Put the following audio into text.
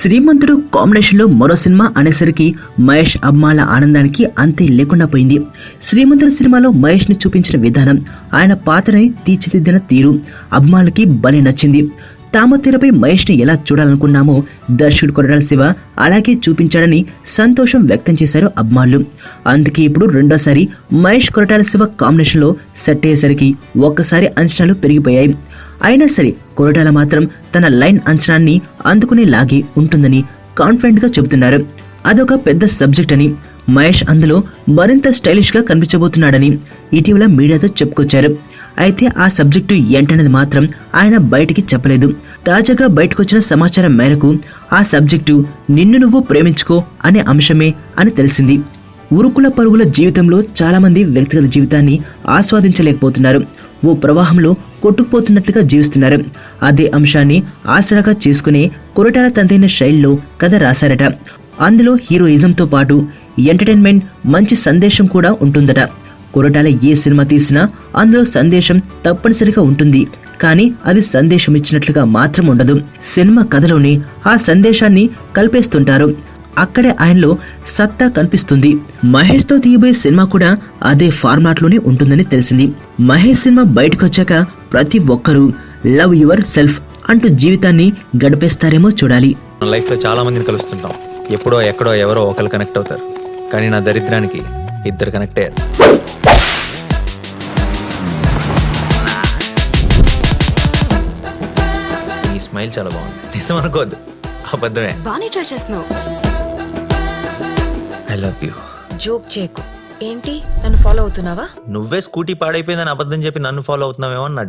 శ్రీమంతుడు కాంబినేషన్లో మరో సినిమా అనేసరికి మహేష్ అభిమానుల ఆనందానికి అంతే లేకుండా పోయింది. శ్రీమంతుడు సినిమాలో మహేష్ని చూపించిన విధానం, ఆయన పాత్రని తీర్చిదిద్దిన తీరు అభిమానులకి భలే నచ్చింది. తాము తెరపై మహేష్ని ఎలా చూడాలనుకున్నామో దర్శకుడు కొరటాల శివ అలాగే చూపించాడని సంతోషం వ్యక్తం చేశారు అభిమానులు. అందుకే ఇప్పుడు రెండోసారి మహేష్ కొరటాల శివ కాంబినేషన్లో సెట్ అయ్యేసరికి ఒక్కసారి అంచనాలు పెరిగిపోయాయి. అయినా సరే కొరటాల మాత్రం తన లైన్ అంచనాన్ని అందుకునేలాగే ఉంటుందని కాన్ఫిడెంట్ గా చెబుతున్నారు. అదొక పెద్ద సబ్జెక్ట్ అని, మహేష్ అందులో మరింత స్టైలిష్ గా కనిపించబోతున్నాడని ఇటీవల మీడియాతో చెప్పుకొచ్చారు. అయితే ఆ సబ్జెక్టు ఏంటనేది మాత్రం ఆయన బయటికి చెప్పలేదు. తాజాగా బయటకొచ్చిన సమాచారం మేరకు ఆ సబ్జెక్టు నిన్ను నువ్వు ప్రేమించుకో అనే అంశమే అని తెలిసింది. ఉరుకుల పరుగుల జీవితంలో చాలా మంది వ్యక్తిగత జీవితాన్ని ఆస్వాదించలేకపోతున్నారు. ఓ ప్రవాహంలో కొట్టుకుపోతున్నట్లుగా జీవిస్తున్నారు. అదే అంశాన్ని ఆసరాగా చేసుకునే కొరటాల తనదైన శైలిలో కథ రాశారట. అందులో హీరోయిజంతో పాటు ఎంటర్టైన్మెంట్, మంచి సందేశం కూడా ఉంటుందట. కొరటాల ఏ సినిమా తీసినా అందులో సందేశం తప్పనిసరిగా ఉంటుంది. కానీ అది సందేశం ఇచ్చినట్లుగా మాత్రం ఉండదు. సినిమా కథలోనే ఆ సందేశాన్ని కలిపేస్తుంటారు. అక్కడే ఆయనలో సత్తా కనిపిస్తుంది. మహేష్ తో తీయబోయే సినిమా కూడా అదే ఫార్మాట్ లోనే ఉంటుందని తెలిసింది. మహేష్ సినిమా బయటకు వచ్చాక ప్రతి ఒక్కరూ లవ్ యువర్ సెల్ఫ్ అంటూ జీవితాన్ని గడిపేస్తారేమో చూడాలి. లైఫ్ లో చాలా మందిని కలుస్తుంటాం. ఎప్పుడో ఎక్కడో ఎవరో ఒకరు కనెక్ట్ అవుతారు. కానీ నా దరిద్రానికి ఇద్దరు కనెక్ట్ అయ్యారు. ఈ స్మైల్ చాలా బాగుంది. నిజం అనుకోవద్దు, అబద్ధమే. బానే ట్రై చేస్తున్నావు. I love you. జోక్ చేయకు. ఏంటి, నన్ను ఫాలో అవుతున్నావా? నువ్వే స్కూటీ పాడైపోయిందని అబద్ధం చెప్పి నన్ను ఫాలో అవుతున్నావేమో అని నా